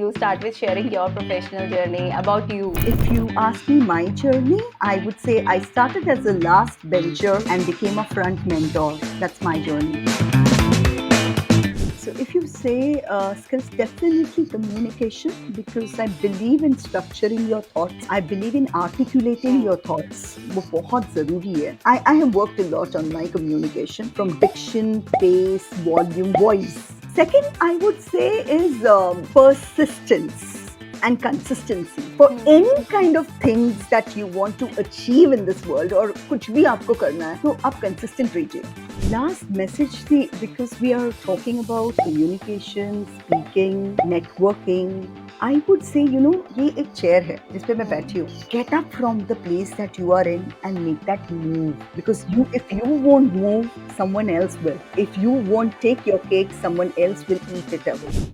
you start with sharing your professional journey about you? If you ask me my journey, I would say I started as a last bencher and became a front mentor. That's my journey. So, if you say skills, definitely communication because I believe in structuring your thoughts. I believe in articulating your thoughts. वो बहुत ज़रूरी है. I have worked a lot on my communication from diction, pace, volume, voice. Second, I would say is persistence and consistency for any kind of things that you want to achieve in this world or कुछ भी आपको करना है तो आप consistent रहिए. Last message थी because we are talking about communication, speaking, networking. I would say, ये एक chair है जिस पे मैं बैठी हूँ. Get up from the place that you are in and make that move. Because if you won't move, someone else will. If you won't take your cake, someone else will eat it away.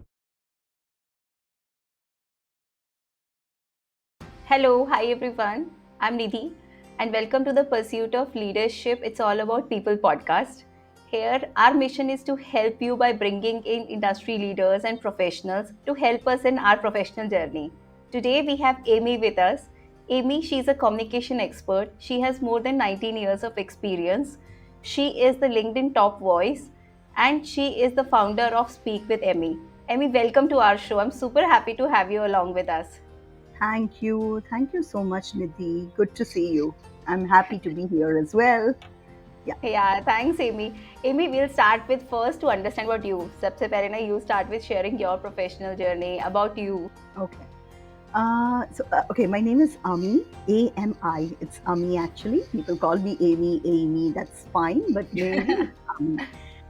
Hello, hi everyone. I'm Nidhi and welcome to the Pursuit of Leadership. It's all about people podcast. Here, our mission is to help you by bringing in industry leaders and professionals to help us in our professional journey. Today, we have Amy with us. Amy, she's a communication expert. She has more than 19 years of experience. She is the LinkedIn top voice and she is the founder of Speak with Amy. Amy, welcome to our show. I'm super happy to have you along with us. Thank you. Thank you so much, Nidhi. Good to see you. I'm happy to be here as well. Yeah, thanks, Amy. Amy, we'll start with first to understand about you. सबसे पहले ना you start with sharing your professional journey about you. Okay. Okay, my name is Ami, A-M-I. It's Ami actually. People call me Amy. That's fine, but mainly it's Ami.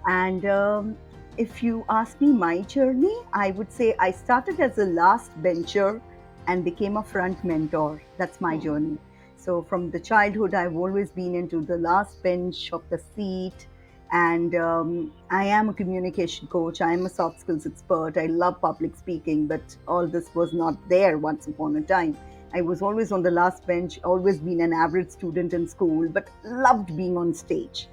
And if you ask me my journey, I would say I started as a last bencher and became a front mentor. That's my journey. So from the childhood, I've always been into the last bench of the seat. And I am a communication coach. I am a soft skills expert. I love public speaking, but all this was not there once upon a time. I was always on the last bench, always been an average student in school, but loved being on stage.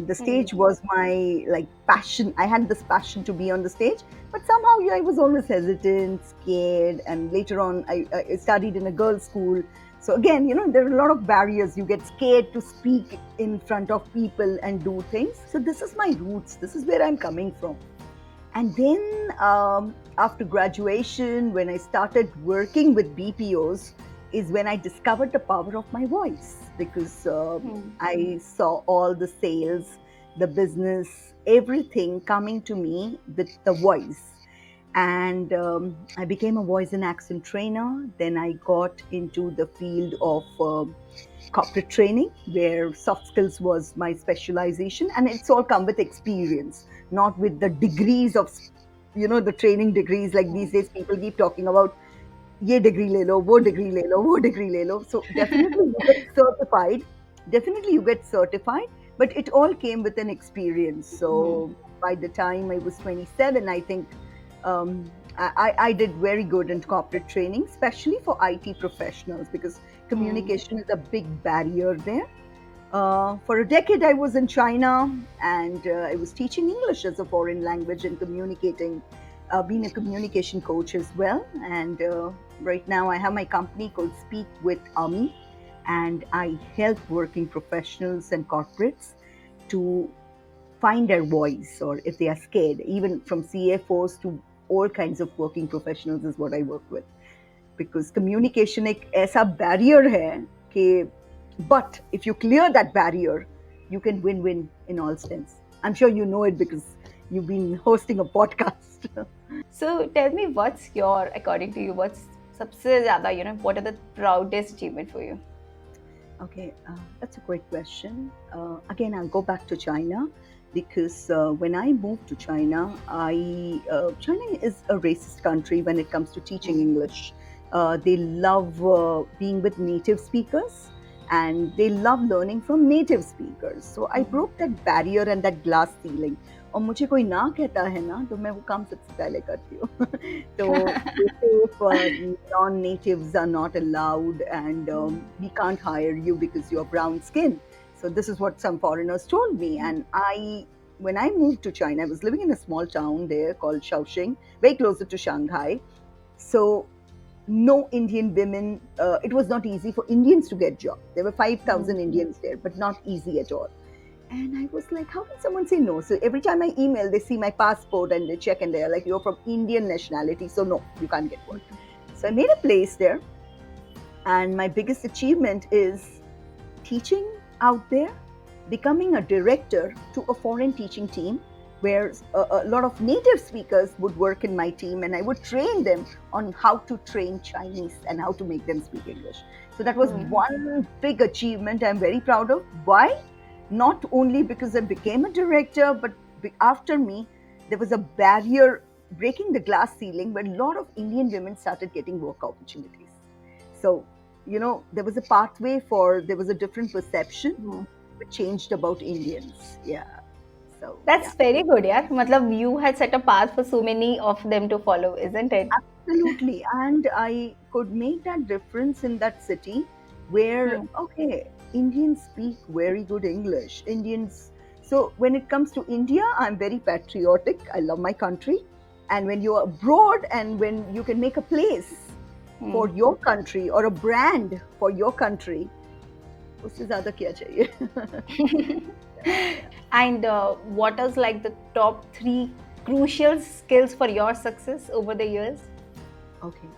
The stage was my passion. I had this passion to be on the stage, but somehow I was always hesitant, scared, and later on I studied in a girls' school. So again, there are a lot of barriers. You get scared to speak in front of people and do things. So this is my roots. This is where I'm coming from. And then after graduation, when I started working with BPOs, is when I discovered the power of my voice because I saw all the sales, the business, everything coming to me with the voice. And I became a voice and accent trainer. Then I got into the field of corporate training, where soft skills was my specialization, and it's all come with experience, not with the degrees of, the training degrees. Like these days, people keep talking about ये degree ले लो, वो degree ले लो, वो degree ले लो. So definitely you get certified. Definitely you get certified, but it all came with an experience. So by the time I was 27, I think I did very good in corporate training, especially for IT professionals, because communication is a big barrier there. For a decade, I was in China and I was teaching English as a foreign language and communicating, being a communication coach as well. And right now, I have my company called Speak with Ami, and I help working professionals and corporates to find their voice, or if they are scared, even from CFOs to all kinds of working professionals is what I work with. Because communication एक ऐसा barrier है कि, but if you clear that barrier, you can win-win in all sense. I'm sure you know it because you've been hosting a podcast. So tell me, according to you, what's सबसे ज़्यादा, what are the proudest achievement for you? Okay, that's a great question. Again, I'll go back to China because when I moved to China, China is a racist country when it comes to teaching English. They love being with native speakers and they love learning from native speakers. So I broke that barrier and that glass ceiling. और मुझे कोई ना कहता है ना तो मैं वो काम सबसे पहले करती हूँ. So if non-natives are not allowed and we can't hire you because you're brown skin. So this is what some foreigners told me. And when I moved to China, I was living in a small town there called Shaoxing, very closer to Shanghai. So no Indian women, it was not easy for Indians to get jobs. There were 5,000 Indians there, but not easy at all. And I was like, how can someone say no? So every time I email, they see my passport and they check and they're like, you're from Indian nationality, so no, you can't get work. So I made a place there. And my biggest achievement is teaching out there, becoming a director to a foreign teaching team where a lot of native speakers would work in my team and I would train them on how to train Chinese and how to make them speak English. So that was one big achievement I'm very proud of. Why? Not only because I became a director, but after me, there was a barrier breaking the glass ceiling where a lot of Indian women started getting work opportunities. So, there was a pathway there was a different perception which changed about Indians. Yeah. So, That's very good, yeah. Matlab, you had set a path for so many of them to follow, isn't it? absolutely. And I could make that difference in that city where, okay, Indians speak very good English. So when it comes to India, I'm very patriotic. I love my country. And when you're abroad and when you can make a place for your country or a brand for your country, उससे ज़्यादा क्या चाहिए? And what is like the top 3 crucial skills for your success over the years? Okay.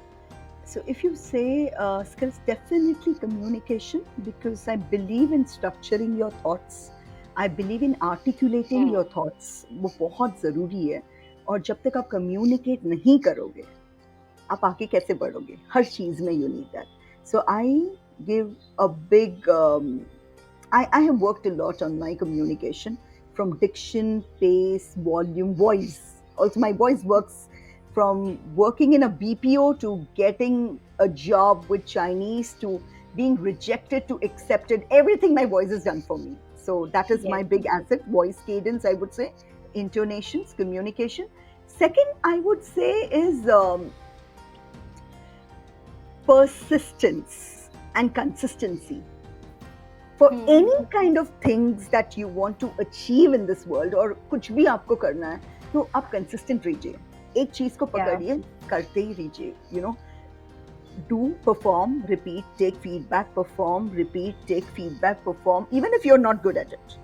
So if you say skills, definitely communication, because I believe in structuring your thoughts. I believe in articulating your thoughts. वो बहुत ज़रूरी है. और जब तक आप communicate नहीं करोगे, आप आगे कैसे बढ़ोगे? हर चीज़ में you need that. So I give a big. I have worked a lot on my communication, from diction, pace, volume, voice. Also, my voice works from working in a BPO to getting a job with Chinese to being rejected to accepted. Everything my voice has done for me. So that is my big asset, voice cadence, I would say, intonations, communication. Second, I would say is persistence and consistency. For any kind of things that you want to achieve in this world, और कुछ भी आपको करना है, तो आप consistent रहिए. एक चीज को पकड़िए, करते ही रहिए. Do, perform, repeat, take feedback, perform, repeat, take feedback, perform, even if you're not good at it.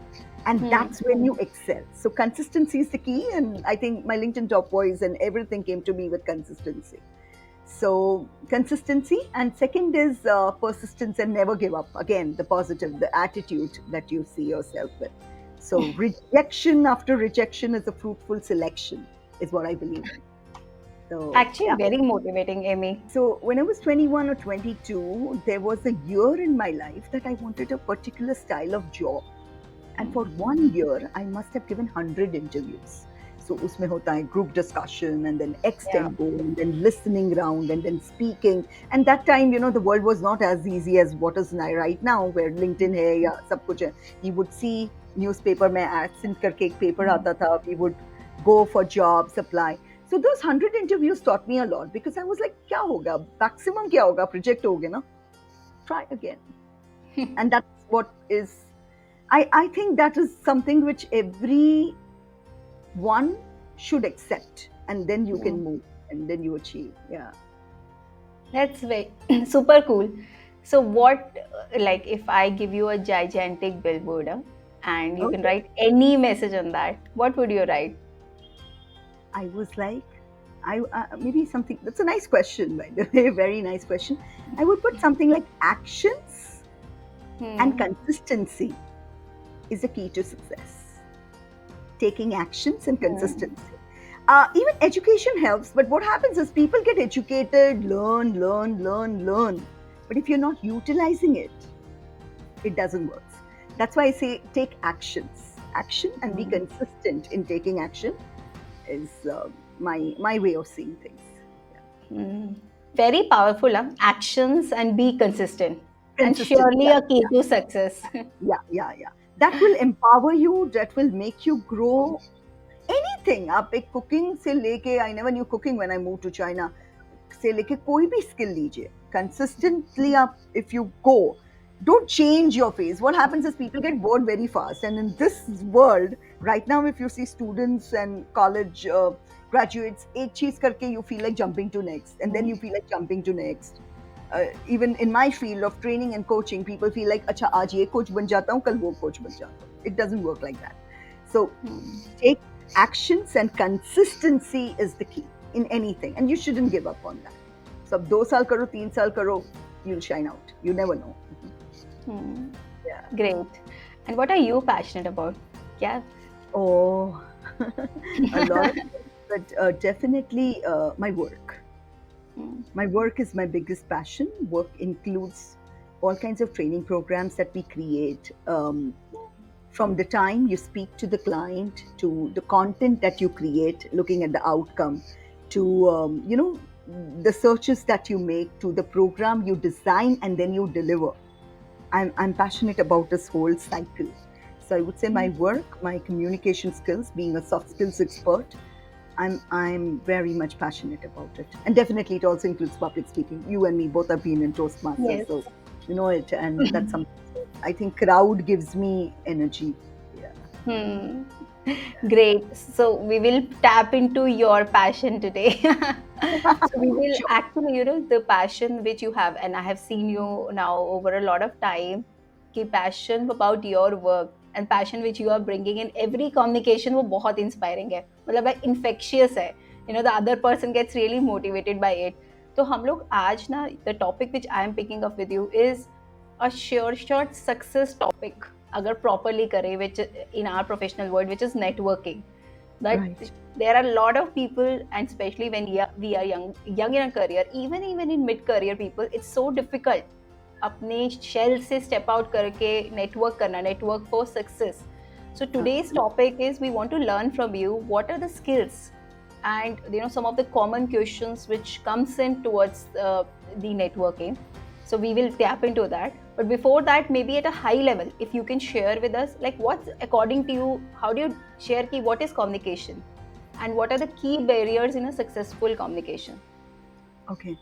And that's when you excel. So consistency is the key, and I think my LinkedIn top voice and everything came to me with consistency. So consistency, and second is persistence and never give up. Again, the positive, the attitude that you see yourself with. So rejection after rejection is a fruitful selection, is what I believe in. So, actually, very motivating, Amy. So when I was 21 or 22, there was a year in my life that I wanted a particular style of job. And for 1 year, I must have given 100 interviews. So उसमें होता है group discussion and then extempo and then listening round and then speaking. And that time, the world was not as easy as what is right now, where LinkedIn है या सब कुछ है. You would see newspaper में accent करके एक paper आता था. We would go for jobs, apply. So those 100 interviews taught me a lot, because I was like, क्या होगा? Maximum क्या होगा? Project हो गया ना? Try again. And that's what is. I think that is something which every one should accept, and then you can move and then you achieve. Yeah. That's very super cool. So what, like if I give you a gigantic billboard and you can write any message on that, what would you write? I was like, maybe something, that's a nice question, by the way, very nice question. I would put something like actions and consistency is the key to success. Taking actions and consistency. Even education helps, but what happens is people get educated, learn. But if you're not utilizing it, it doesn't work. That's why I say take actions. Action and be consistent in taking action is my way of seeing things. Yeah. Very powerful, actions and be consistent. And surely a key to success. Yeah. That will empower you, that will make you grow. Anything. आप एक cooking से लेके, I never knew cooking when I moved to China, से लेके कोई भी skill लीजिए. Consistently आप, if you go, don't change your face. What happens is people get bored very fast. And in this world, right now, if you see students and college graduates, ek cheez karke, you feel like jumping to next. And then you feel like jumping to next. Even in my field of training and coaching, people feel like, acha, aaj ye coach ban jata hu, kal wo coach ban jata hu. It doesn't work like that. So take actions, and consistency is the key in anything. And you shouldn't give up on that. So, ab 2 saal karo, 3 saal karo, you'll shine out. You never know. Yeah. Great. And what are you passionate about? Yeah. Oh, a lot of things, but definitely my work. My work is my biggest passion. Work includes all kinds of training programs that we create. From the time you speak to the client, to the content that you create, looking at the outcome, to the searches that you make, to the program you design and then you deliver. I'm passionate about this whole cycle. So I would say my work, my communication skills, being a soft skills expert, I'm very much passionate about it. And definitely it also includes public speaking. You and me both have been in Toastmasters, Yes. so you know it, and that's something. I think crowd gives me energy. Yeah. Hmm. Great. So we will tap into your passion today. So we will Sure. actually, the passion which you have, and I have seen you now over a lot of time, कि passion about your work and passion which you are bringing in every communication वो बहुत inspiring है. मतलब like infectious है. The other person gets really motivated by it. तो हम लोग आज ना the topic which I am picking up with you is a sure shot success topic अगर properly करें, which in our professional world, which is networking. But Right. there are a lot of people, and especially when we are young in a career, even in mid career people, it's so difficult अपने shell से step out करके network for success. So today's topic is we want to learn from you what are the skills and some of the common questions which comes in towards the networking. So we will tap into that. But before that, maybe at a high level, if you can share with us, like what's according to you, how do you share key what is communication, and what are the key barriers in a successful communication? Okay.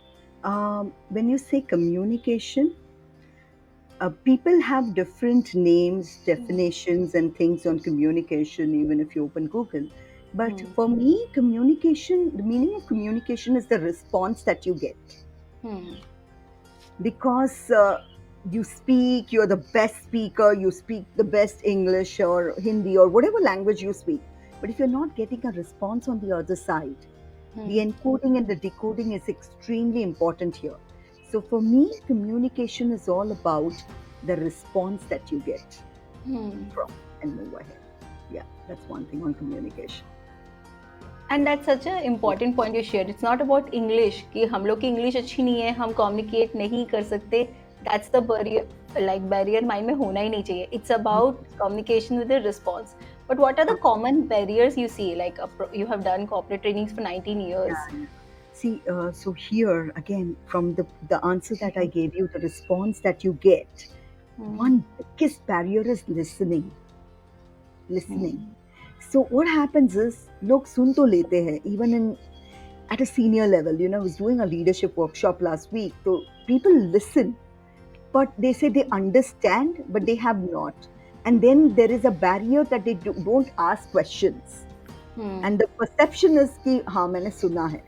When you say communication, people have different names, definitions, and things on communication, even if you open Google. But Hmm. for me, communication, the meaning of communication is the response that you get. Hmm. Because you speak, you're the best speaker, you speak the best English or Hindi or whatever language you speak. But if you're not getting a response on the other side, the Hmm. encoding and the decoding is extremely important here. So for me, communication is all about the response that you get Hmm. from and move ahead. Yeah, that's one thing on communication. And that's such an important point you shared. It's not about English कि हम लोग की English अच्छी नहीं है, हम communicate नहीं कर सकते. That's the barrier, like barrier mind में होना ही नहीं चाहिए. It's about communication with the response. But what are the common barriers you see? Like you have done corporate trainings for 19 years. Yeah. See, so here again, from the answer that I gave you, the response that you get, Hmm. one biggest barrier is listening. Listening. Hmm. So what happens is, लोग सुन तो लेते हैं, even in at a senior level. I was doing a leadership workshop last week. So people listen, but they say they understand, but they have not. And then there is a barrier that they don't ask questions. Hmm. And the perception is कि हाँ मैंने सुना है.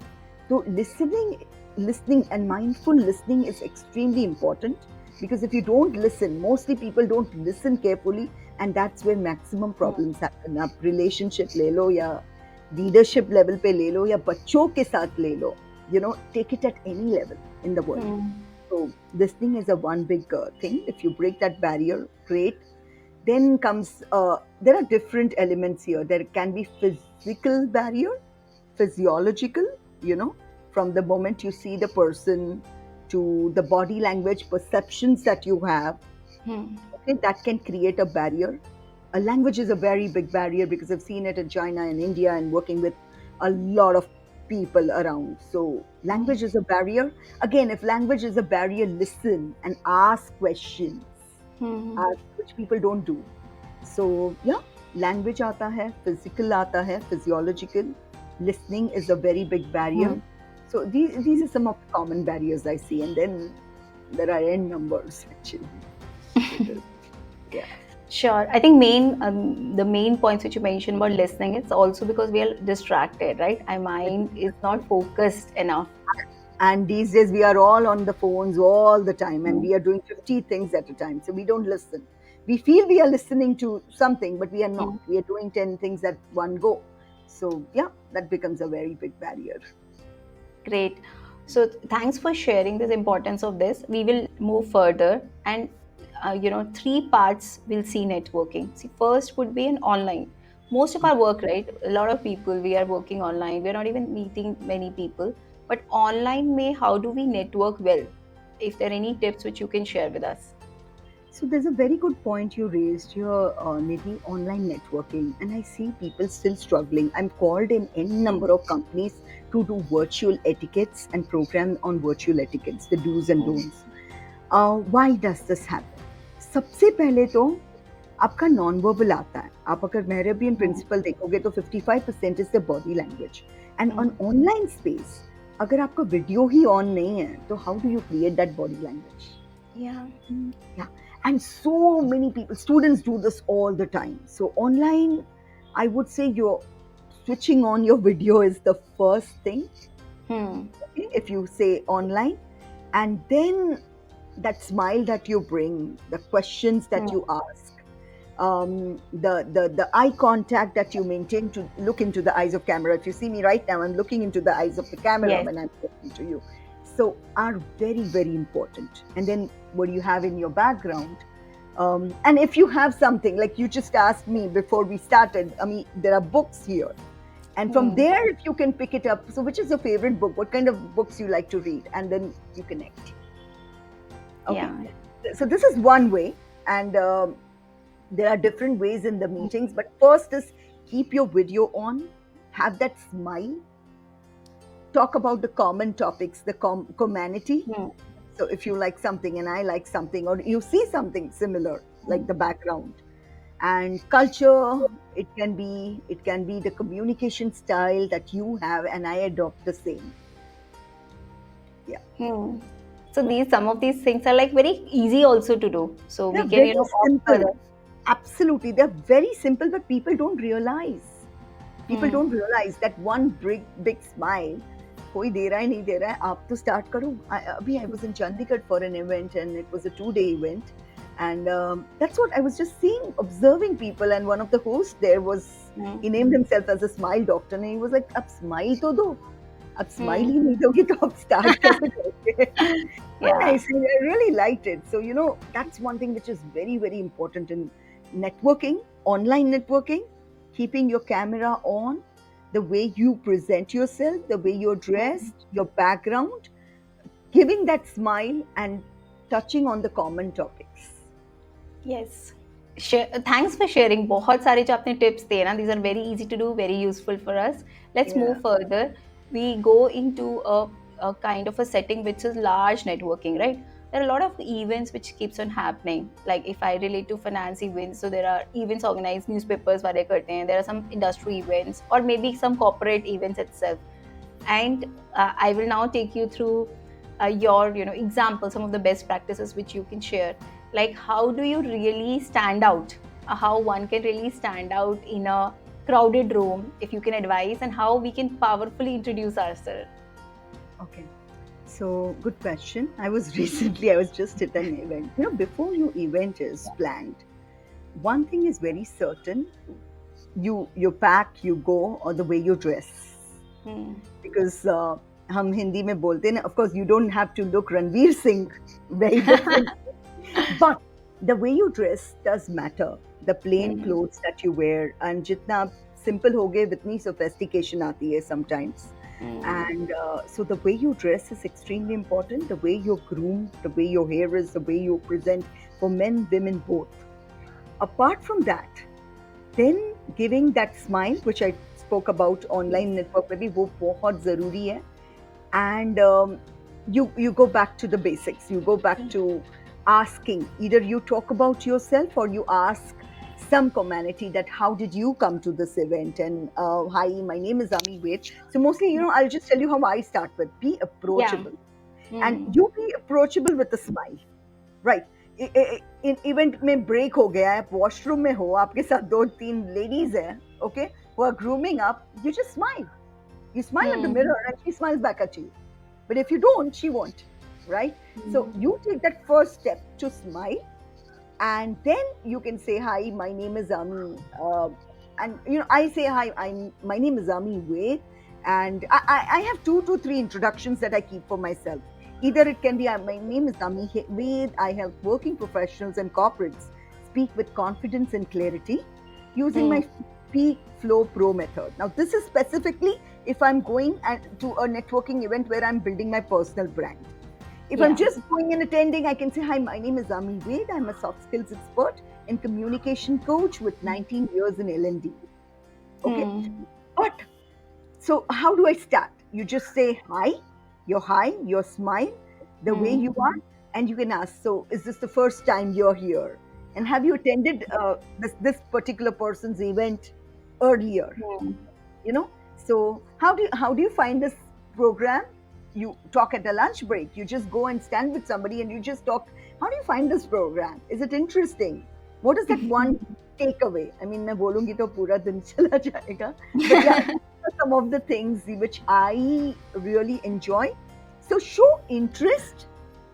So listening and mindful listening is extremely important, because if you don't listen, mostly people don't listen carefully, and that's where maximum problems happen. आप relationship ले लो या leadership level पे ले लो या बच्चों के साथ ले लो, take it at any level in the world. Hmm. So listening is a one big thing. If you break that barrier, great. Then comes there are different elements here. There can be physical barrier, physiological, from the moment you see the person to the body language perceptions that you have. Hmm. Okay, that can create a barrier. A language is a very big barrier, because I've seen it in China and India and working with a lot of people around. So language is a barrier. Again, if language is a barrier, listen and ask questions, Hmm. which people don't do. So yeah, language आता है, physical आता है, physiological. Listening is a very big barrier. Hmm. So these are some of the common barriers I see, and then there are n numbers actually. It is. Yeah. Sure. I think the main points which you mentioned about listening, it's also because we are distracted, right? Our mind is not focused enough. And these days we are all on the phones all the time, and Mm. we are doing 50 things at a time. So we don't listen. We feel we are listening to something, but we are not. Mm. We are doing 10 things at one go. So yeah, that becomes a very big barrier. Great. So thanks for sharing this importance of this. We will move further, and three parts we'll see networking. See, first would be an online. Most of our work, right? A lot of people we are working online. We're not even meeting many people, but online may how do we network well? If there are any tips which you can share with us. So there's a very good point you raised here, Nidhi, online networking, and I see people still struggling. I'm called in n number of companies to do virtual etiquettes and program on virtual etiquettes, the do's and Mm. don'ts. Why does this happen? सबसे पहले तो आपका non verbal आता है. आप अगर Mehrabian Mm. Principal देखोगे तो 55% is the body language. And on Mm. Online space अगर आपका वीडियो ही ऑन नहीं है तो how do you create that body language? Yeah. Yeah. And so many people, students do this all the time. So online, I would say you're switching on your video is the first thing. Hmm. Okay, if you say online, and then that smile that you bring, the questions Hmm. that you ask, the eye contact that you maintain to look into the eyes of camera. If you see me right now, I'm looking into the eyes of the camera Yes. when I'm talking to you. So are very, very important. And then what you have in your background. And if you have something like you just asked me before we started, I mean, there are books here. And from Hmm. there, if you can pick it up. So, which is your favorite book? What kind of books you like to read? And then you connect. Okay. Yeah. So, this is one way. And there are different ways in the meetings. But first is keep your video on, have that smile, talk about the common topics, the commonality. Hmm. So if you like something and I like something, or you see something similar, like the background and culture, it can be the communication style that you have, and I adopt the same. Yeah, Hmm. So these some of these things are like very easy also to do. So we they're can, very opt simple. further. Absolutely, they're very simple, but people don't realize. People Hmm. don't realize that one big smile. कोई दे रहा है नहीं दे रहा है आप तो start करो. अभी I was in Chandigarh for an event and it was a 2-day event, and that's what I was just seeing, observing people, and one of the hosts there was, Hmm. he named himself as a smile doctor, and he was like, आप smile तो दो, आप smile Hmm. ही नहीं दोगे तो आप start कैसे करोगे? And Yeah. I really liked it. So that's one thing which is very, very important in networking, online networking, keeping your camera on, the way you present yourself, the way you're dressed, your background, giving that smile, and touching on the common topics. Yes. Thanks for sharing. बहुत सारे जो आपने tips दिए ना, these are very easy to do, very useful for us. Let's Yeah. move further. We go into a kind of a setting which is large networking, right? There are a lot of events which keeps on happening. Like if I relate to finance events, so there are events organized, newspapers वाले करते हैं. There are some industry events or maybe some corporate events itself. And I will now take you through your examples, some of the best practices which you can share, like how do you really stand out, how one can really stand out in a crowded room, if you can advise, and how we can powerfully introduce ourselves. Okay. So good question. I was just at an event. Before your event is planned, one thing is very certain. You pack, you go, or the way you dress. Hmm. Because हम हिंदी में बोलते हैं ना, of course you don't have to look Ranveer Singh very different, but the way you dress does matter. The plain Hmm. clothes that you wear, and जितना आप simple होगे उतनी sophistication आती है sometimes. Hmm. And so the way you dress is extremely important. The way you're groomed, the way your hair is, the way you present, for men, women both. Apart from that, then giving that smile, which I spoke about online network में भी वो बहुत ज़रूरी है. And you go back to the basics. You go back to asking. Either you talk about yourself or you ask some community that how did you come to this event, and hi, my name is Ami Wade. So mostly, I'll just tell you how I start with: be Yeah. approachable, Hmm. and you be approachable with a smile, right? In event में break हो गया है, washroom में हो, आपके साथ 2-3 ladies हैं, okay, who are grooming up, you just smile. You smile at the Hmm. mirror and she smiles back at you. But if you don't, she won't, right? So Hmm. you take that first step to smile, and then you can say, "Hi, my name is Ami," and I say, "Hi, my name is Ami Wade," and I have 2 to 3 introductions that I keep for myself. Either it can be, "My name is Ami Wade. I help working professionals and corporates speak with confidence and clarity using Hmm. my Speak Flow Pro method." Now, this is specifically if I'm going to a networking event where I'm building my personal brand. If I'm Yeah. just going and attending, I can say, "Hi, my name is Ami Wade. I'm a soft skills expert and communication coach with 19 years in L&D." Okay. Hmm. But so how do I start? You just say hi, your smile, the way Hmm. you are, and you can ask, "So, is this the first time you're here? And have you attended this particular person's event earlier?" Hmm. you know so how do you find this program? You talk at a lunch break, you just go and stand with somebody and you just talk. How do you find this program? Is it interesting? What is that one takeaway? I mean, मैं बोलूंगी तो पूरा दिन चला जाएगा, but yeah, these are some of the things which I really enjoy. So show interest.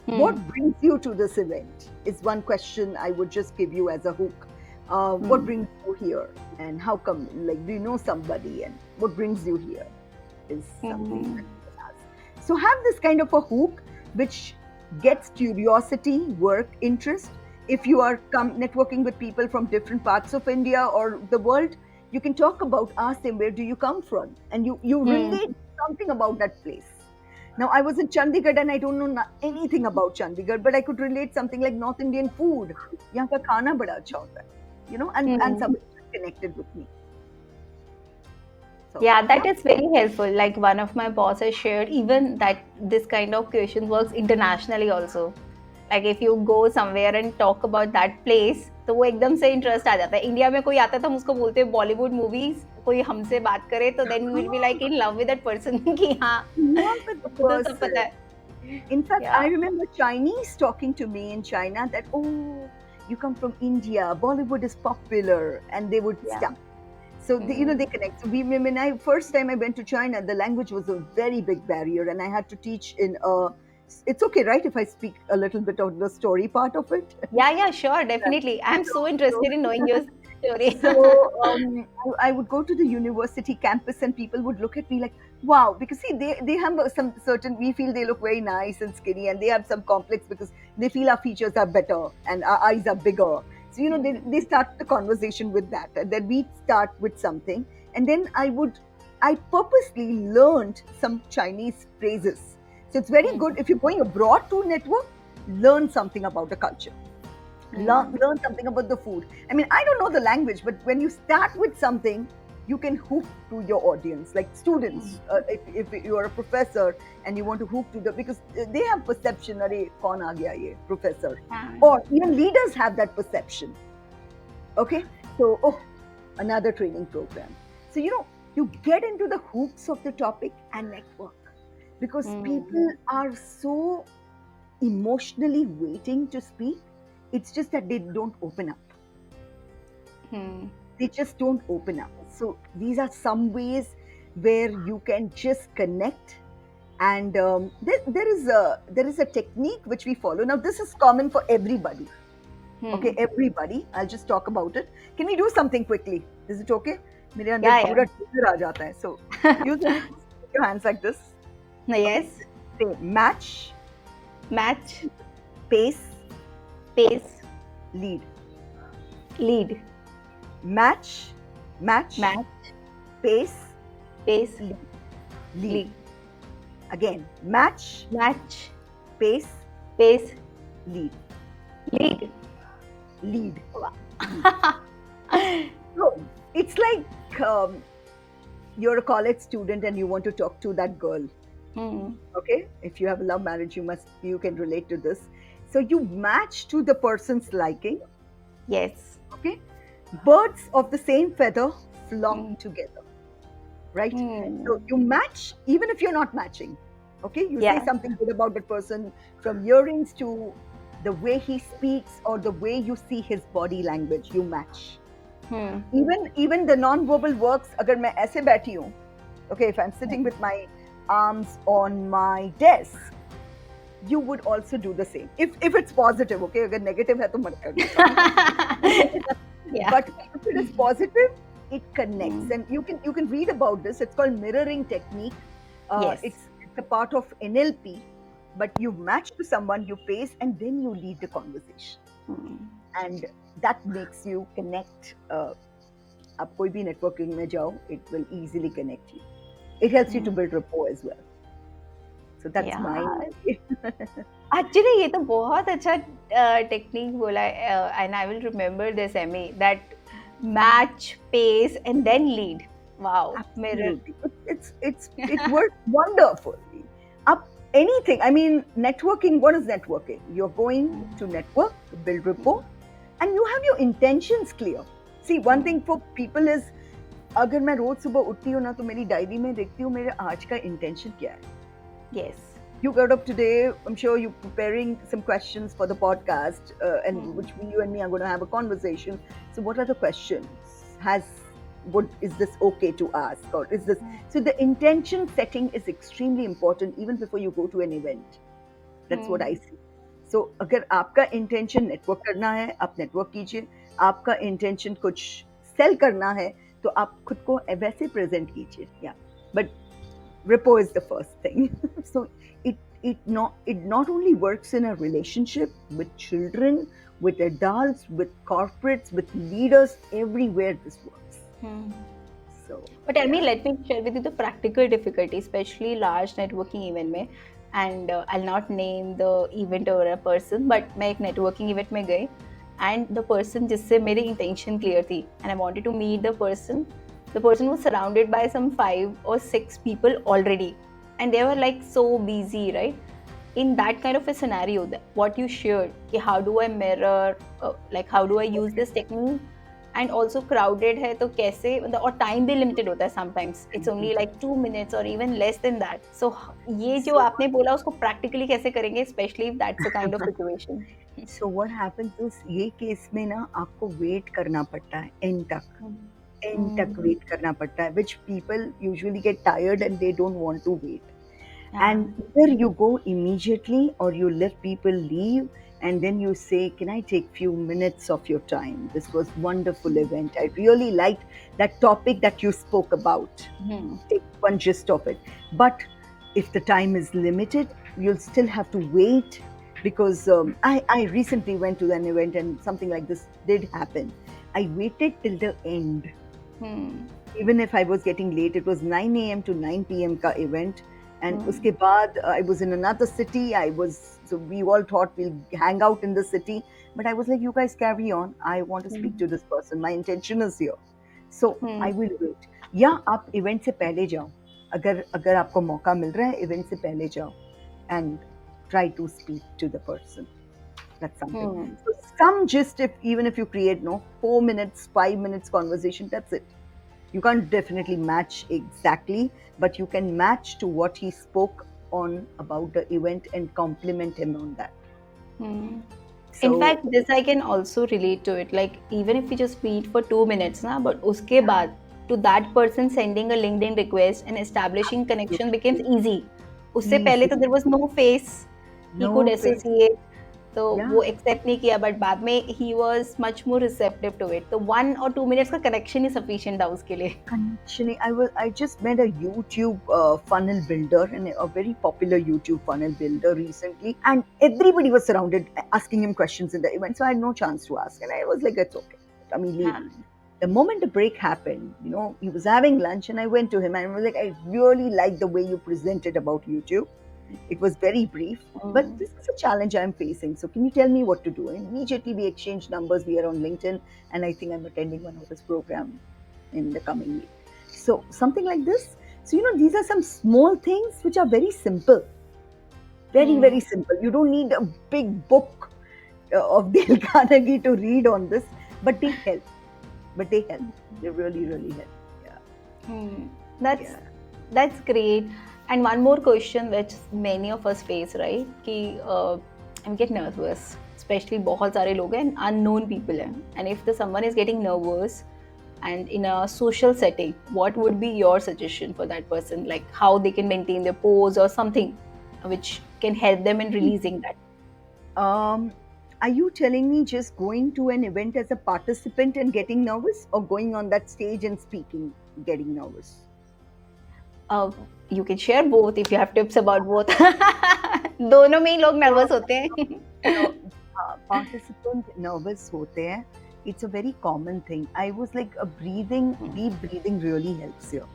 What Hmm. brings you to this event is one question I would just give you as a hook. What Hmm. brings you here, and how come? Like, do you know somebody, and what brings you here is something Hmm. that you can ask. So have this kind of a hook which gets curiosity, work, interest. If you are networking with people from different parts of India or the world, you can talk about, ask them, where do you come from, and you Hmm. relate something about that place. Now, I was in Chandigarh and I don't know anything about Chandigarh, but I could relate something like North Indian food. यहाँ का खाना बड़ा अच्छा होता है, and Hmm. somebody connected with me. So Yeah, yeah, that is very helpful. Like one of my bosses shared, even that this kind of question works internationally also. Like if you go somewhere and talk about that place, तो वो एकदम से interest आ जाता है. India में कोई आता है तो हम उसको बोलते हैं बॉलीवुड मूवीज, कोई हमसे बात करे तो then we will be like in love with that person कि हाँ love with the उसको तो सब person. पता है. In fact, I Yeah. remember Chinese talking to me in China that, "Oh, you come from India, Bollywood is popular," and they would Yeah. start. So Hmm. they connect. So when I first time I went to China, the language was a very big barrier, and I had to teach in a. It's okay, right, if I speak a little bit of the story part of it? Yeah, sure, Right. definitely. I'm so So, interested in knowing your story. so I would go to the university campus and people would look at me like, "Wow," because see, they have some certain, we feel they look very nice and skinny, and they have some complex because they feel our features are better and our eyes are bigger. So, they start the conversation with that. And then we start with something. And then I purposely learned some Chinese phrases. So it's very good Hmm. if you're going abroad to network, learn something about the culture. Hmm. Learn something about the food. I mean, I don't know the language, but when you start with something, you can hook to your audience, like students. If you are a professor and you want to hook to because they have perception, "Arey, kaun aa gaya ye professor," Hmm. or even leaders have that perception. Okay, so another training program. So you get into the hooks of the topic and network, because Hmm. people are so emotionally waiting to speak. It's just that they don't open up. Hmm. They just don't open up. So these are some ways where you can just connect. And there is a technique which we follow. Now this is common for everybody. Okay, Hmm. everybody. I'll just talk about it. Can we do something quickly? Is it okay? मेरे अंदर Yeah, पूरा trigger आ जाता है. So use your hands like this. Okay. yes. Say match, Match, pace, pace, lead. lead. Match, match, Match, pace, pace, lead. lead. Again, match, Match, pace, pace, lead. lead. Lead. Wow. So it's like you're a college student and you want to talk to that girl. Hmm. Okay, if you have a love marriage, you can relate to this. So you match to the person's liking. Yes. Okay, birds of the same feather flock Hmm. together, right? So Hmm. you match even if you're not matching. Okay, you say Yeah. something good about that person, from earrings to the way he speaks or the way you see his body language, you match. Hmm. Even the non-verbal works, अगर मैं ऐसे बैठी हूँ, okay, if I'm sitting with my arms on my desk, you would also do the same. If it's positive, okay, अगर negative है तो मत करना, sorry. Yeah. But if it is positive, it connects, Hmm. and you can read about this. It's called mirroring technique. Yes. It's a part of NLP, but you match to someone, you pace, and then you lead the conversation, Hmm. and that makes you connect. आप कोई भी networking में जाओ, it will easily connect you. It helps you to build rapport as well. So that's Yeah. my. Actually, ये तो बहुत अच्छा technique बोला है, and I will remember this, Emmy, that match, pace, and then lead. Wow, mirror. Absolutely. It works wonderfully. Up anything. I mean, networking, what is networking? You're going to network, to build rapport, and you have your intentions clear. See, one thing for people is, अगर मैं रोज सुबह उठती हूँ ना तो मेरी diary में देखती हूँ मेरे आज का इंटेंशन क्या है. Yes. You got up today, I'm sure you're preparing some questions for the podcast, and which you and me are going to have a conversation. So what are the questions? Is this okay to ask, or is this? So the intention setting is extremely important even before you go to an event. That's what I see. So अगर आपका intention network करना है, आप network कीजिए. आपका intention कुछ sell करना है, तो आप खुद को वैसे present कीजिए. Yeah, but rapport is the first thing. So it not only works in a relationship with children, with adults, with corporates, with leaders, everywhere this works. So But tell me, let me share with you the practical difficulty, especially large networking event में. And I'll not name the event or a person, but मैं एक networking event में गई, and the person जिससे मेरी intention clear थी, and I wanted to meet the person was surrounded by some 5 or 6 people already, and they were like so busy, right? In that kind of a scenario, what you shared, कि how do I mirror, like how do I use this technique, and also crowded है तो कैसे, मतलब, और time भी limited होता है sometimes, it's only like 2 minutes or even less than that. So ये जो So- आपने बोला उसको practically कैसे करेंगे, especially if that's the kind of situation. So what happens is ये केस में ना आपको वेट करना पड़ता है एंड तक वेट करना पड़ता है, which people usually get tired and they don't want to wait. And either you go immediately or you let people leave and then you say, can I take few minutes of your time? This was wonderful event. I really liked that topic that you spoke about. Take one gist of it. But if the time is limited, you'll still have to wait, because I recently went to an event and something like this did happen. I waited till the end. Even if I was getting late, it was 9 a.m. to 9 p.m. ka event. And uske baad, I was in another city. So we all thought we'll hang out in the city. But I was like, you guys carry on. I want to speak to this person. My intention is here. So I will wait. या आप event से पहले जाओ. अगर आपको मौका मिल रहा है, event से पहले जाओ. And try to speak to the person. That's something. So some gist, even if you create 4 minutes, 5 minutes conversation, that's it. You can't definitely match exactly, but you can match to what he spoke on about the event and compliment him on that. So, In fact, this I can also relate to it. Like, even if we just meet for 2 minutes, but uske baad, to that person sending a LinkedIn request and establishing connection becomes easy. उससे पहले तो there was no face he could associate, तो वो accept नहीं किया, but बाद में he was much more receptive to it. तो 1 or 2 minutes का connection ही sufficient था उसके लिए. Connection. I just met a YouTube funnel builder, and a very popular YouTube funnel builder recently, and everybody was surrounded asking him questions in the event, so I had no chance to ask, and I was like, it's okay. I mean, leave. The moment the break happened, he was having lunch, and I went to him and I was like, I really like the way you presented about YouTube. It was very brief, but this is a challenge I'm facing. So can you tell me what to do? And immediately we exchanged numbers. We are on LinkedIn, and I think I'm attending one of his program in the coming week. So something like this. So, these are some small things which are very simple. Very, very simple. You don't need a big book of Dale Carnegie to read on this, but they help. They really, really help. Yeah. That's great. And one more question which many of us face, right? I get nervous, especially बहुत सारे लोग हैं and unknown people हैं, and if the someone is getting nervous and in a social setting, what would be your suggestion for that person, like how they can maintain their pose or something which can help them in releasing that? Um, are you telling me just going to an event as a participant and getting nervous, or going on that stage and speaking, getting nervous? uh, you can share both if you have tips about both. दोनों में ही लोग So, nervous होते हैं. no, participant nervous होते हैं. It's a very common thing. I was like, deep breathing really helps here.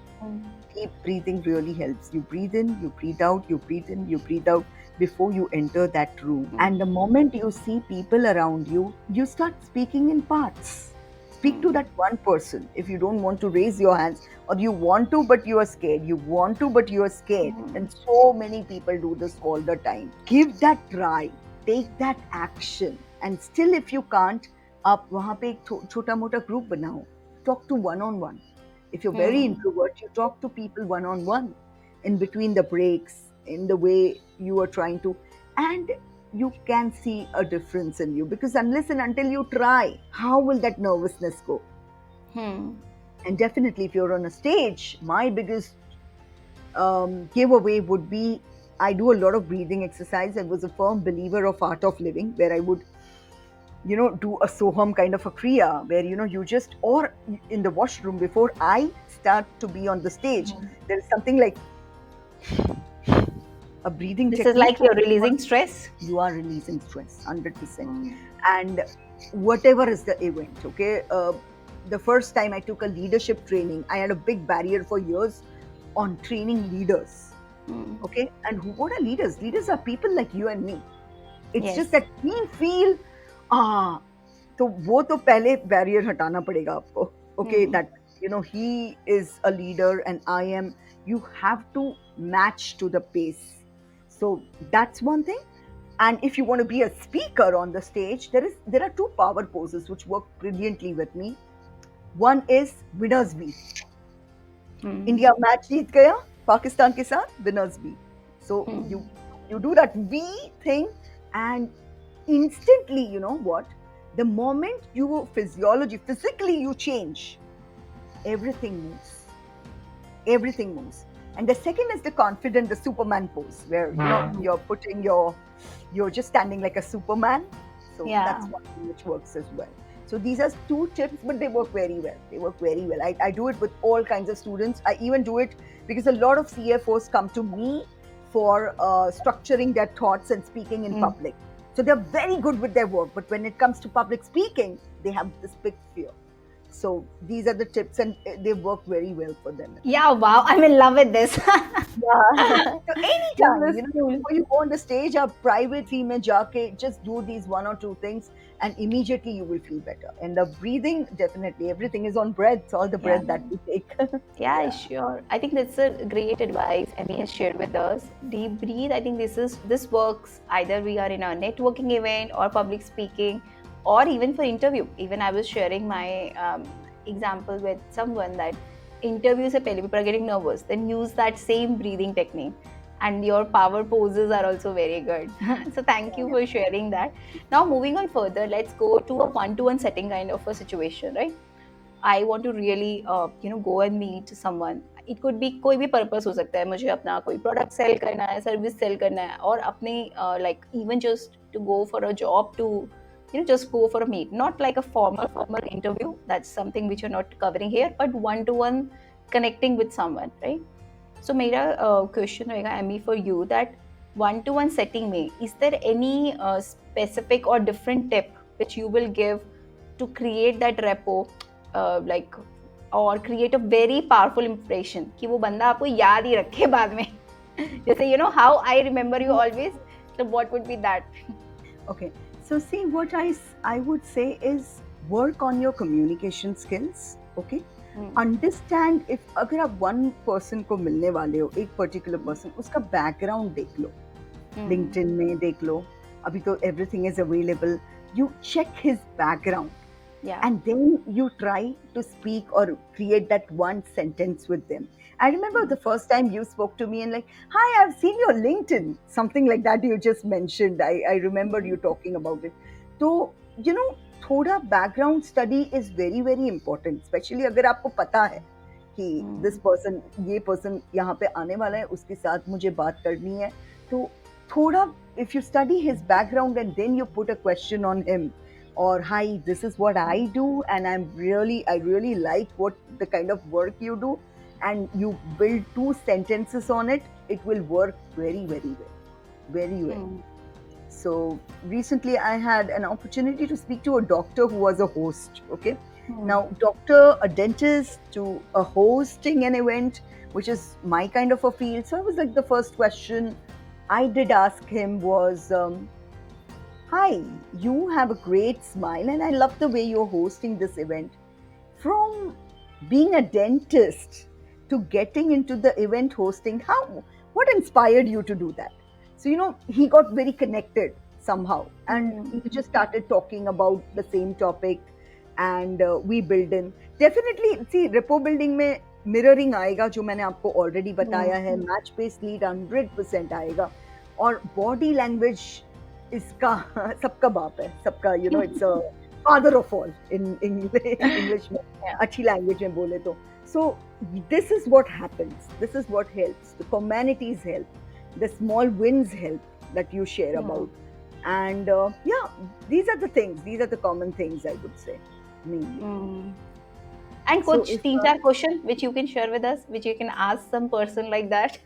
Deep breathing really helps. You breathe in, you breathe out, you breathe in, you breathe out before you enter that room. And the moment you see people around you, you start speaking in parts. Speak to that one person. If you don't want to raise your hands, or you want to but you are scared, you want to but you are scared, and so many people do this all the time. Give that try, take that action, and still if you can't, आप वहाँ पे एक छोटा मोटा group बनाओ. Talk to one on one. If you're very introvert, you talk to people one on one, in between the breaks, in the way you are trying to, and you can see a difference in you, because unless and until you try, how will that nervousness go? And definitely, if you're on a stage, my biggest giveaway would be, I do a lot of breathing exercise. I was a firm believer of Art of Living, where I would do a soham kind of a kriya, where you just, or in the washroom before I start to be on the stage, there is something like a breathing This technique. is like you're releasing stress. You are releasing stress 100%. And whatever is the event, okay, the first time I took a leadership training, I had a big barrier for years on training leaders. Okay, and what are leaders? Leaders are people like you and me. It's just that we feel, तो वो तो पहले barrier हटाना पड़ेगा आपको. Okay, that he is a leader and I am. You have to match to the pace. So that's one thing. And if you want to be a speaker on the stage, there are two power poses which work brilliantly with me. One is winners B. India match जीत गया पाकिस्तान के साथ, winners B. So you do that V thing, and instantly, you know what? The moment you physically you change, everything moves. Everything moves. And the second is the confident, the Superman pose, where you're putting you're just standing like a Superman. So that's one thing which works as well. So these are two tips, but they work very well. They work very well. I do it with all kinds of students. I even do it because a lot of CFOs come to me for structuring their thoughts and speaking in public. So they're very good with their work, but when it comes to public speaking, they have this big fear. So these are the tips, and they work very well for them. Yeah, wow, I'm in love with this. So anytime, before you go on the stage, a private fee mein jaake, just do these one or two things, and immediately you will feel better. And the breathing, definitely, everything is on breath, all the breath that we take. Yeah, sure. I think that's a great advice Emmy has shared with us. Deep breathe. I think this works either we are in a networking event or public speaking, or even for interview. Even I was sharing my example with someone that interview se pehle people are getting nervous, then use that same breathing technique, and your power poses are also very good. So thank you for sharing that. Now moving on further, let's go to a one-to-one setting kind of a situation, right? I want to really go and meet someone. It could be कोई भी purpose हो सकता है. मुझे अपना कोई product sell करना है, service sell करना है, और अपने like even just to go for a job, to just go for a meet, not like a formal interview. That's something which you're not covering here, but one-to-one connecting with someone, right? So मेरा question रहेगा Emmy for you, that one-to-one setting में is there any specific or different tip which you will give to create that rapport, like, or create a very powerful impression कि वो बंदा आपको याद ही रखे बाद में. जैसे how I remember you always. So what would be that? Okay. So see, what I would say is work on your communication skills. Okay. Understand, if अगर आप one person को मिलने वाले हो, एक particular person, उसका background देख लो, LinkedIn में देख लो, अभी तो everything is available. You check his background. And then you try to speak or create that one sentence with them. I remember the first time you spoke to me and like, hi, I've seen your LinkedIn, something like that you just mentioned. I remember you talking about it. तो you know थोड़ा background study is very very important, specially अगर आपको पता है कि this person, ये person यहाँ पे आने वाला है, उसके साथ मुझे बात करनी है, तो थोड़ा if you study his background and then you put a question on him, or hi, this is what I do and I really like what the kind of work you do, and you build 2 sentences on it, it will work very very well, very well. So recently I had an opportunity to speak to a doctor who was a host. Okay, now doctor, a dentist, to a hosting an event, which is my kind of a field. So I was like, the first question I did ask him was, hi, you have a great smile and I love the way you're hosting this event. From being a dentist to getting into the event hosting, what inspired you to do that? So, he got very connected somehow, and he just started talking about the same topic, and we build in. Definitely, see, repo building में mirroring आएगा, जो मैंने आपको already बताया है, match based lead 100% आएगा, और body language इसका सबका बाप है, सबका, it's a father of all in English में, अच्छी language में बोले तो. So this is what happens. This is what helps. The communities help. The small wins help that you share about. And these are the things. These are the common things, I would say. And coach, 3-4 questions which you can share with us, which you can ask some person like that.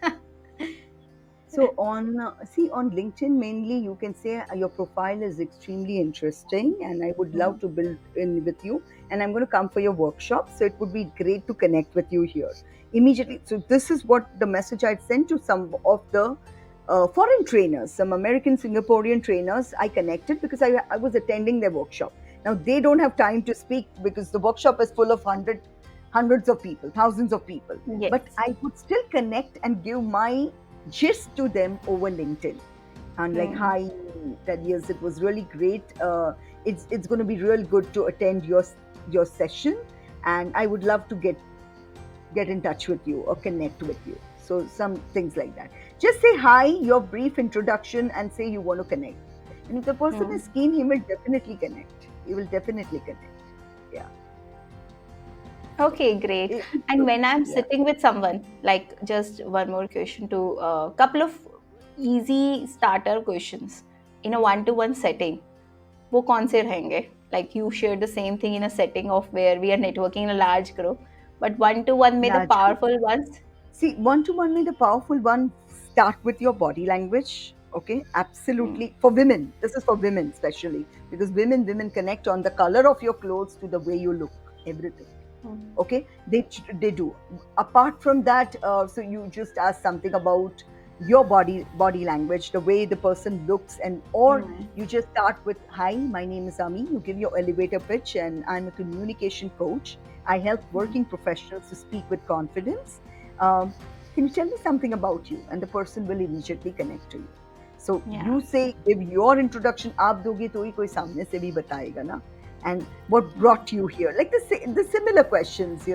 So on LinkedIn mainly, you can say your profile is extremely interesting and I would love to build in with you, and I'm going to come for your workshop. So it would be great to connect with you here immediately. So this is what the message I'd sent to some of the foreign trainers, some American Singaporean trainers. I connected because I was attending their workshop. Now they don't have time to speak because the workshop is full of hundreds of people, thousands of people. Yes. But I could still connect and give my gist to them over LinkedIn. And like, hi, that yes, it was really great. It's going to be real good to attend your session, and I would love to get in touch with you or connect with you. So some things like that. Just say hi, your brief introduction, and say you want to connect. And if the person is keen, he will definitely connect. Yeah. Okay, great. And when I'm sitting with someone, like, just one more question to a couple of easy starter questions in a one-to-one setting. वो कौन से रहेंगे? Like, you share the same thing in a setting of where we are networking in a large group, but one-to-one में the powerful ones. See, one-to-one में the powerful one, start with your body language. Okay, absolutely. For women, this is for women especially, because women connect on the color of your clothes to the way you look, everything. Okay, they do. Apart from that, so you just ask something about your body language, the way the person looks, and or you just start with, hi, my name is Ami. You give your elevator pitch, and I'm a communication coach. I help working professionals to speak with confidence. Can you tell me something about you? And the person will immediately connect to you. So you say, give your introduction. आप दोगे तो ही कोई सामने से भी बताएगा ना. And what brought you here? Like the similar questions,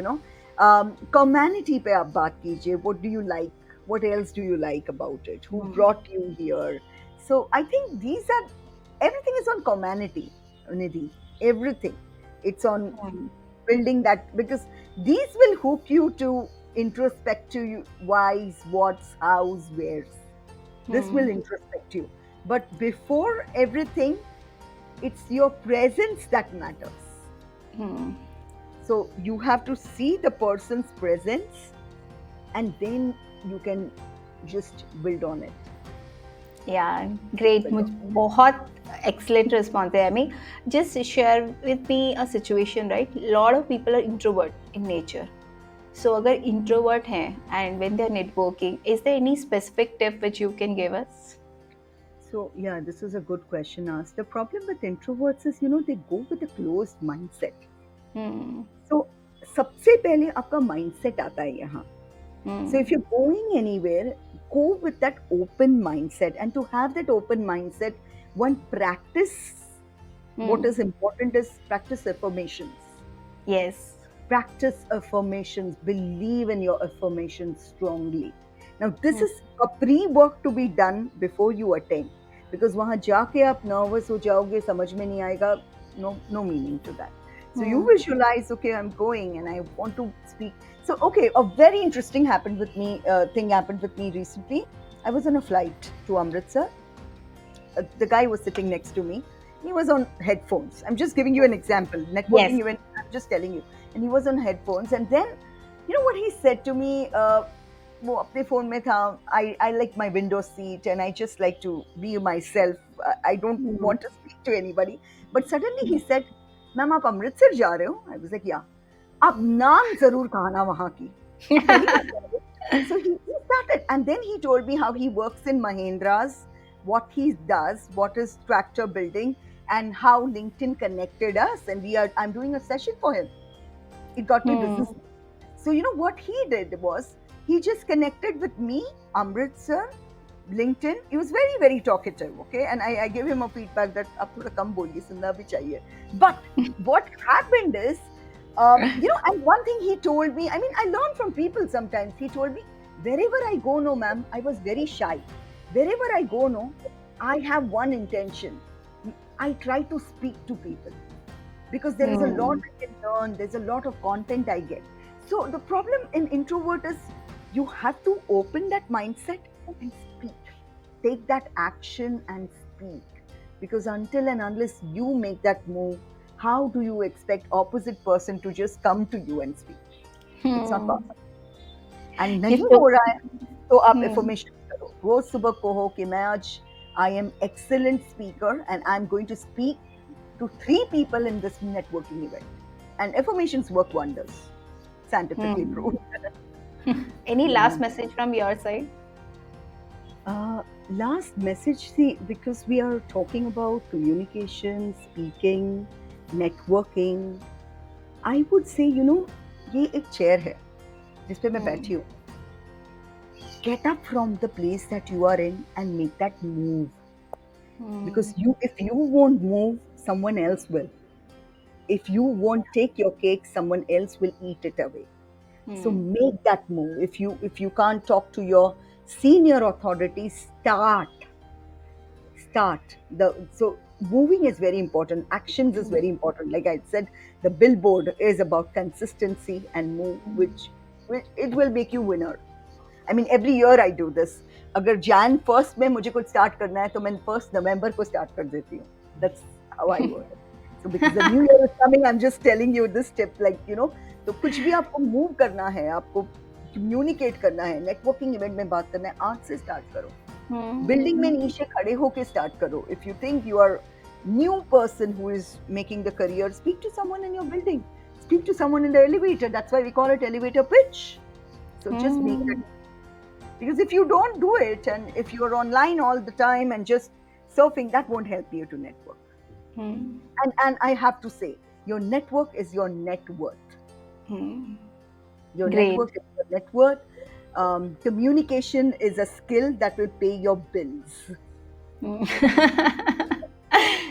Community पे आप बात कीजिए. What do you like? What else do you like about it? Who brought you here? So I think everything is on community, Nidhi. Everything. It's on building that, because these will hook you to introspective whys, whats, hows, wheres. This will introspect you. But before everything, it's your presence that matters. So you have to see the person's presence, and then you can just build on it. Yeah, great. बहुत excellent response है. I mean, just share with me a situation, right? A lot of people are introvert in nature. So अगर introvert हैं and when they're networking, is there any specific tip which you can give us? So yeah, this is a good question asked. The problem with introverts is, they go with a closed mindset. So सबसे पहले आपका mindset आता है यहाँ. So if you're going anywhere, go with that open mindset. And to have that open mindset, one practice, what is important is practice affirmations. Yes. Practice affirmations. Believe in your affirmations strongly. Now, this is a pre-work to be done before you attend. because वहाँ जाके आप nervous हो जाओगे, समझ में नहीं आएगा, no meaning to that. So you visualize, okay, I'm going and I want to speak. So okay, a very interesting thing happened with me recently. I was on a flight to Amritsar. The guy was sitting next to me. He was on headphones. I'm just giving you an example. Networking Yes. event, I'm just telling you. And he was on headphones. And then, you know what he said to me? वो अपने phone में था. I like my window seat and I just like to be myself. I don't want to speak to anybody. But suddenly he said, "Ma'am, आप अमृतसर जा रहे हो?" I was like, "Yeah." आप नाम जरूर कहना वहाँ की. So he started, and then he told me how he works in Mahindra's, what he does, what is tractor building, and how LinkedIn connected us. And I'm doing a session for him. It got me business. So you know what he did was he just connected with me, Amritsar, LinkedIn. He was very, very talkative, okay? And I gave him a feedback that आप थोड़ा कम बोलिए, सुनना भी चाहिए. But what happened is, you know, and one thing he told me, I mean, I learn from people sometimes. He told me, wherever I go, no, ma'am, I was very shy. Wherever I go, no, I have one intention. I try to speak to people because there is a lot I can learn. There's a lot of content I get. So the problem in introvert is you have to open that mindset and speak. Take that action and speak. Because until and unless you make that move, how do you expect opposite person to just come to you and speak? It's not possible. And नहीं हो रहा है तो आप affirmation करो. रोज सुबह कहो कि मैं आज I am excellent speaker and I'm going to speak to 3 people in this networking event. And affirmations work wonders. Scientifically proved. Any last message from your side? Last message, see, because we are talking about communication, speaking, networking, I would say, you know, ये एक chair है जिस पे मैं बैठी हूँ. Get up from the place that you are in and make that move. Because if you won't move, someone else will. If you won't take your cake, someone else will eat it away. So make that move. If you can't talk to your senior authority, start. So moving is very important. Actions is very important. Like I said, the billboard is about consistency and move, which it will make you winner. I mean, every year I do this. अगर Jan 1st में मुझे कुछ start करना है तो मैं 1st November को start कर देती हूँ. That's how I work. So because the new year is coming, I'm just telling you this tip, like, you know, तो कुछ भी आपको move करना है, आपको communicate करना है, networking event में बात करना है, आज से start करो. Building में नीचे खड़े होके start करो. If you think you are new person who is making the career, speak to someone in your building. Speak to someone in the elevator. That's why we call it elevator pitch. So just make it. Because if you don't do it and if you're online all the time and just surfing, that won't help you to network. And I have to say, your network is your net worth. Your Great. network is your net worth. Communication is a skill that will pay your bills.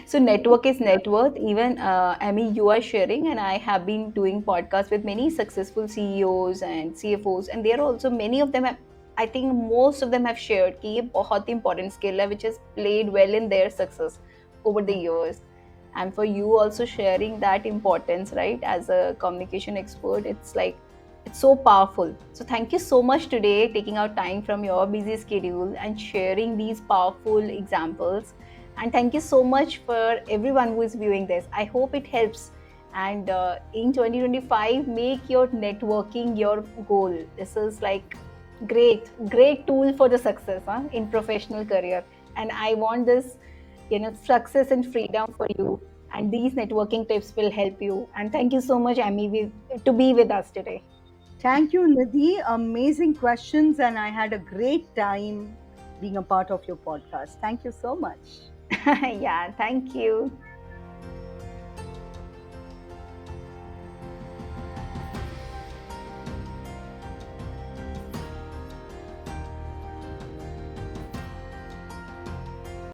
So network is net worth. Even Amy, you are sharing, and I have been doing podcasts with many successful CEOs and CFOs, and there are also many of them have, I think most of them have shared कि ये बहुत important skill है which has played well in their success over the years. And for you also sharing that importance, right, as a communication expert, it's like, it's so powerful. So thank you so much today, taking out time from your busy schedule and sharing these powerful examples. And thank you so much for everyone who is viewing this. I hope it helps. And in 2025, make your networking your goal. This is like great tool for the success in professional career. And I want this, success and freedom for you. And these networking tips will help you. And thank you so much, Amy, to be with us today. Thank you, Nidhi. Amazing questions, and I had a great time being a part of your podcast. Thank you so much. Yeah, thank you.